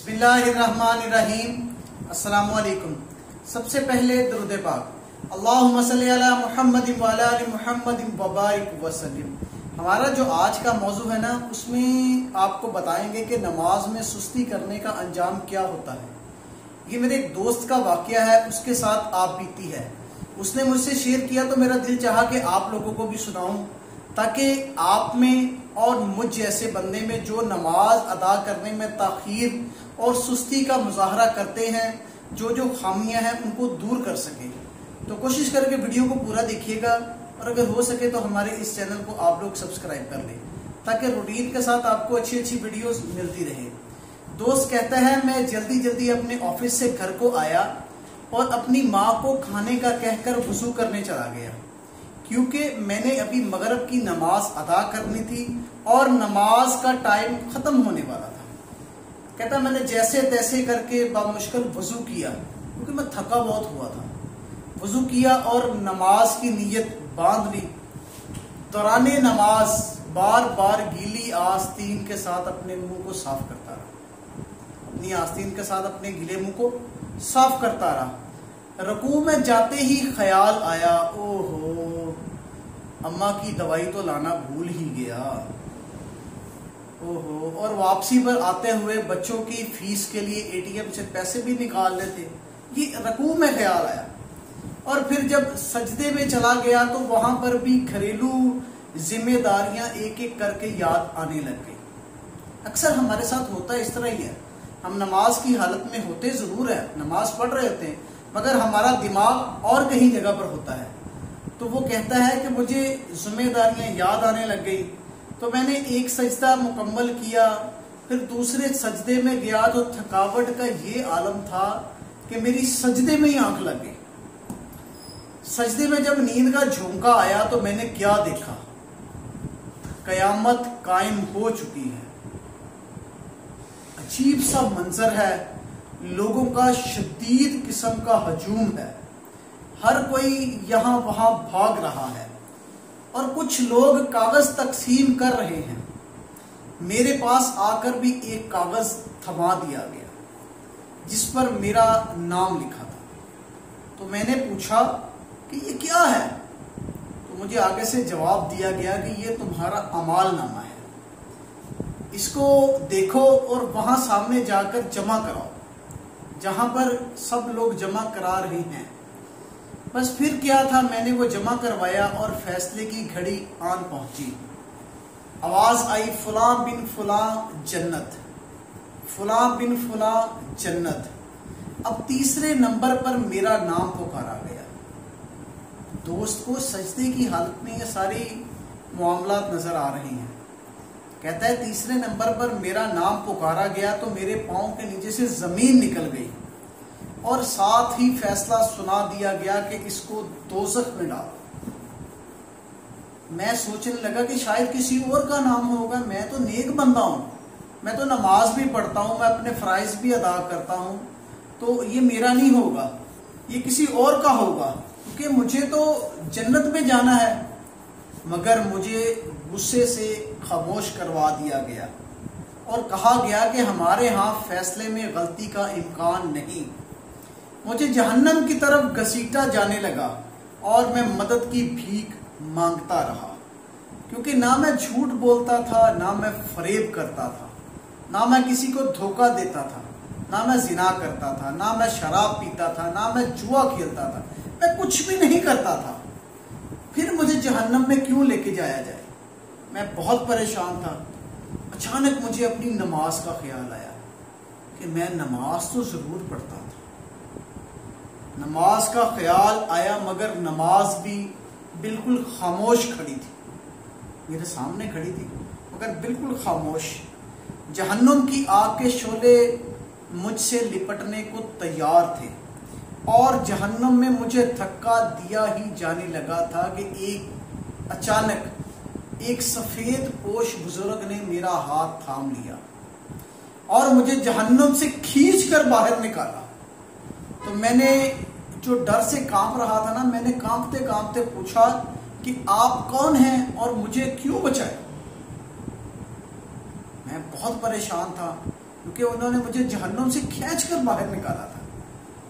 बिस्मिल्लाहिर्रहमानिर्रहीम। अस्सलामु अलैकुम। सबसे पहले दुरूद पाक अल्लाहुम्मा सल्ली अला मुहम्मदिन व अला आलि मुहम्मदिन व बारिक वसल्लिम। हमारा जो आज का मौजू है ना, उसमें आपको बताएंगे कि नमाज में सुस्ती करने का अंजाम क्या होता है। ये मेरे एक दोस्त का वाकया है, उसके साथ आप बीती है। उसने मुझसे शेयर किया तो मेरा दिल चाहा कि आप लोगों को भी सुनाऊं, ताकि आप में और मुझ जैसे बंदे में जो नमाज अदा करने में ताखीर और सुस्ती का मुजाहरा करते हैं, जो खामियां हैं उनको दूर कर सके। तो कोशिश करके वीडियो को पूरा देखिएगा और अगर हो सके तो हमारे इस चैनल को आप लोग सब्सक्राइब कर लें, ताकि रूटीन के साथ आपको अच्छी अच्छी वीडियोस मिलती रहे। दोस्त कहता है, मैं जल्दी जल्दी अपने ऑफिस से घर को आया और अपनी माँ को खाने का कहकर वुजू करने चला गया, क्योंकि मैंने अभी मगरिब की नमाज अदा करनी थी और नमाज का टाइम खत्म होने वाला था। कहता मैंने जैसे तैसे करके बामुश्किल वुजू किया, क्योंकि मैं थका बहुत हुआ था। वुजू किया और नमाज की नीयत बांध ली। दौराने नमाज बार बार गीली आस्तीन के साथ अपने मुंह को साफ करता रहा, अपनी आस्तीन के साथ अपने गीले मुंह को साफ करता रहा। रुकू में जाते ही ख्याल आया, ओहो अम्मा की दवाई तो लाना भूल ही गया। ओहो, और वापसी पर आते हुए बच्चों की फीस के लिए एटीएम से पैसे भी निकाल लेते। ये रुकू में ख्याल आया। और फिर जब सजदे में चला गया तो वहां पर भी घरेलू जिम्मेदारियां एक एक करके याद आने लग गई। अक्सर हमारे साथ होता इस तरह ही है। हम नमाज की हालत में होते जरूर है, नमाज पढ़ रहे होते हैं, मगर हमारा दिमाग और कहीं जगह पर होता है। तो वो कहता है कि मुझे जिम्मेदारियां याद आने लग गई, तो मैंने एक सजदा मुकम्मल किया, फिर दूसरे सजदे में गया तो थकावट का ये आलम था कि मेरी सजदे में ही आंख लग गई। सजदे में जब नींद का झोंका आया तो मैंने क्या देखा, कयामत कायम हो चुकी है। अजीब सा मंजर है, लोगों का शदीद किस्म का हजूम है, हर कोई यहां वहां भाग रहा है और कुछ लोग कागज तकसीम कर रहे हैं। मेरे पास आकर भी एक कागज थमा दिया गया जिस पर मेरा नाम लिखा था। तो मैंने पूछा कि ये क्या है, तो मुझे आगे से जवाब दिया गया कि ये तुम्हारा अमाल नामा है, इसको देखो और वहां सामने जाकर जमा कराओ, जहां पर सब लोग जमा करा रहे हैं। बस फिर क्या था, मैंने वो जमा करवाया और फैसले की घड़ी आन पहुंची। आवाज आई, फुला बिन फुला जन्नत, फुला बिन फुला जन्नत। अब तीसरे नंबर पर मेरा नाम पुकारा गया। दोस्त को सजदे की हालत में ये सारी मामलात नजर आ रही हैं। कहता है तीसरे नंबर पर मेरा नाम पुकारा गया तो मेरे पांव के नीचे से जमीन निकल गई और साथ ही फैसला सुना दिया गया कि इसको दोज़ख में डालो। मैं सोचने लगा कि शायद किसी और का नाम होगा, मैं तो नेक बंदा हूं, मैं तो नमाज भी पढ़ता हूं, मैं अपने फराइज भी अदा करता हूं, तो ये मेरा नहीं होगा, ये किसी और का होगा, क्योंकि मुझे तो जन्नत में जाना है। मगर मुझे गुस्से से खामोश करवा दिया गया और कहा गया कि हमारे यहाँ फैसले में गलती का इम्कान नहीं। मुझे जहन्नम की तरफ घसीटा जाने लगा और मैं मदद की भीख मांगता रहा, क्योंकि ना मैं झूठ बोलता था, ना मैं फरेब करता था, ना मैं किसी को धोखा देता था, ना मैं जिना करता था, ना मैं शराब पीता था, ना मैं जुआ खेलता था, मैं कुछ भी नहीं करता था। फिर मुझे जहन्नम में क्यों लेके जाया जाए। मैं बहुत परेशान था। अचानक मुझे अपनी नमाज का ख्याल आया कि मैं नमाज तो जरूर पढ़ता था। नमाज का ख्याल आया, मगर नमाज भी बिल्कुल खामोश खड़ी थी, मेरे सामने खड़ी थी मगर बिल्कुल खामोश। जहन्नुम की आग के शोले मुझसे लिपटने को तैयार थे और जहन्नुम में मुझे धक्का दिया ही जाने लगा था कि अचानक एक सफेद पोश बुजुर्ग ने मेरा हाथ थाम लिया और मुझे जहन्नुम से खींचकर बाहर निकाला। तो मैंने जो डर से कांप रहा था ना, मैंने कांपते कांपते पूछा कि आप कौन हैं और मुझे क्यों बचाए। मैं बहुत परेशान था। کیونکہ انہوں نے مجھے جہنم سے کھینچ کر باہر نکالا تھا.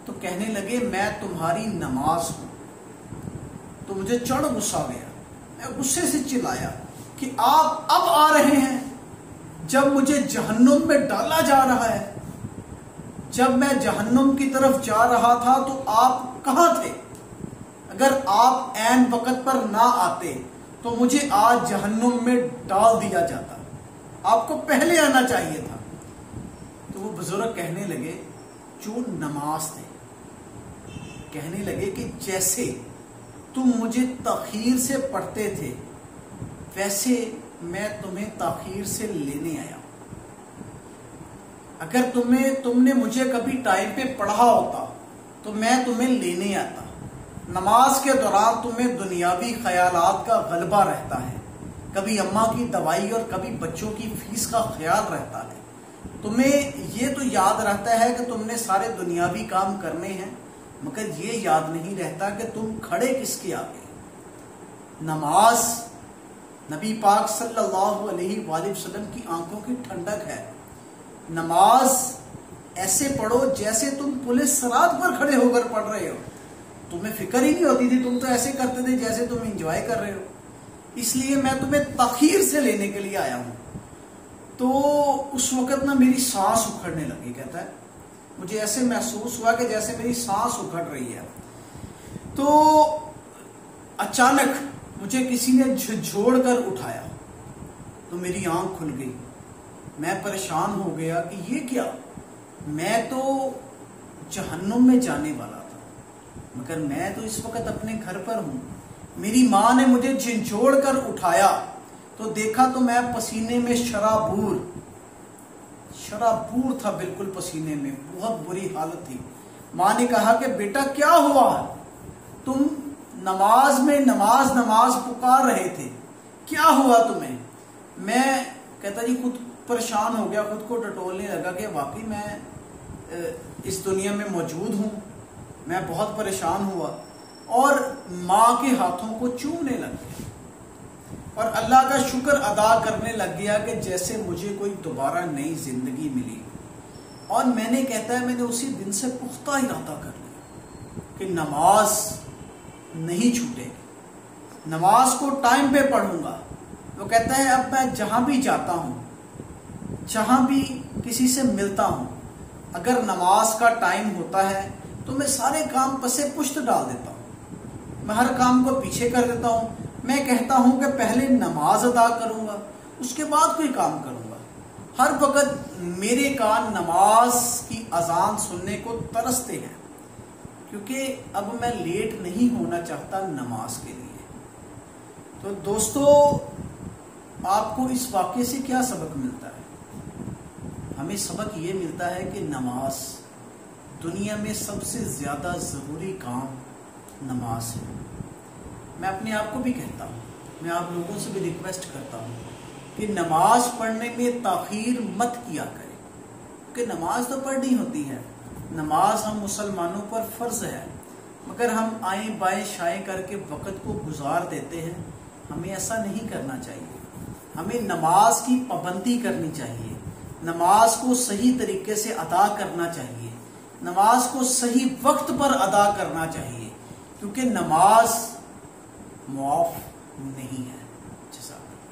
تو کہنے لگے میں تمہاری نماز ہوں. تو مجھے چڑھ غصہ گیا. میں غصے سے چلایا کہ آپ اب آ رہے ہیں جب مجھے جہنم میں ڈالا جا رہا ہے. جب میں جہنم کی طرف جا رہا تھا تو آپ کہاں تھے؟ اگر آپ عین وقت پر نہ آتے تو مجھے آج جہنم میں ڈال دیا جاتا. آپ کو پہلے آنا چاہیے تھا. تو وہ بزرگ کہنے لگے جو نماز تھے، کہنے لگے کہ جیسے تم مجھے تاخیر سے پڑھتے تھے ویسے میں تمہیں تاخیر سے لینے آیا. اگر تم نے مجھے کبھی ٹائم پہ پڑھا ہوتا تو میں تمہیں لینے آتا. نماز کے دوران تمہیں دنیاوی خیالات کا غلبہ رہتا ہے. کبھی اماں کی دوائی اور کبھی بچوں کی فیس کا خیال رہتا ہے. تمہیں یہ تو یاد رہتا ہے کہ تم نے سارے دنیاوی کام کرنے ہیں، مگر یہ یاد نہیں رہتا کہ تم کھڑے کس کے آگے. نماز نبی پاک صلی اللہ علیہ وآلہ وسلم کی آنکھوں کی ٹھنڈک ہے. نماز ایسے پڑھو جیسے تم پولیس سرحد پر کھڑے ہو کر پڑھ رہے ہو. تمہیں فکر ہی نہیں ہوتی تھی، تم تو ایسے کرتے تھے جیسے تم انجوائے کر رہے ہو. اس لیے میں تمہیں تاخیر سے لینے کے لیے آیا ہوں. تو اس وقت نا میری سانس اکھڑنے لگی. کہتا ہے مجھے ایسے محسوس ہوا کہ جیسے میری سانس اکھڑ رہی ہے. تو اچانک مجھے کسی نے جھنجھوڑ کر اٹھایا تو میری آنکھ کھل گئی. میں پریشان ہو گیا کہ یہ کیا. میں تو جہنم میں جانے والا تھا مگر میں تو اس وقت اپنے گھر پر ہوں. میری ماں نے مجھے جھنجھوڑ کر اٹھایا تو دیکھا تو میں پسینے میں شرابور تھا، بالکل پسینے میں، بہت بری حالت تھی. ماں نے کہا کہ بیٹا کیا ہوا؟ تم نماز میں نماز پکار رہے تھے، کیا ہوا تمہیں؟ میں کہتا جی خود پریشان ہو گیا، خود کو ٹٹولنے لگا کہ واقعی میں اس دنیا میں موجود ہوں. میں بہت پریشان ہوا اور ماں کے ہاتھوں کو چومنے لگ گیا اور اللہ کا شکر ادا کرنے لگ گیا کہ جیسے مجھے کوئی دوبارہ نئی زندگی ملی. اور میں نے کہتا ہے میں نے اسی دن سے پختہ ارادہ کر لیا کہ نماز نہیں چھوٹے گی، نماز کو ٹائم پہ پڑھوں گا. وہ کہتا ہے اب میں جہاں بھی جاتا ہوں، جہاں بھی کسی سے ملتا ہوں، اگر نماز کا ٹائم ہوتا ہے تو میں سارے کام پسے پشت ڈال دیتا ہوں. میں ہر کام کو پیچھے کر دیتا ہوں. میں کہتا ہوں کہ پہلے نماز ادا کروں گا اس کے بعد کوئی کام کروں گا. ہر وقت میرے کان نماز کی اذان سننے کو ترستے ہیں کیونکہ اب میں لیٹ نہیں ہونا چاہتا نماز کے لیے. تو دوستو آپ کو اس واقعے سے کیا سبق ملتا ہے؟ ہمیں سبق یہ ملتا ہے کہ نماز دنیا میں سب سے زیادہ ضروری کام نماز ہے. میں اپنے آپ کو بھی کہتا ہوں، میں آپ لوگوں سے بھی ریکویسٹ کرتا ہوں کہ نماز پڑھنے میں تاخیر مت کیا کریں کہ نماز تو پڑھنی ہوتی ہے. نماز ہم مسلمانوں پر فرض ہے مگر ہم آئیں بائیں شائیں کر کے وقت کو گزار دیتے ہیں. ہمیں ایسا نہیں کرنا چاہیے. ہمیں نماز کی پابندی کرنی چاہیے، نماز کو صحیح طریقے سے ادا کرنا چاہیے، نماز کو صحیح وقت پر ادا کرنا چاہیے کیونکہ نماز معاف نہیں ہے.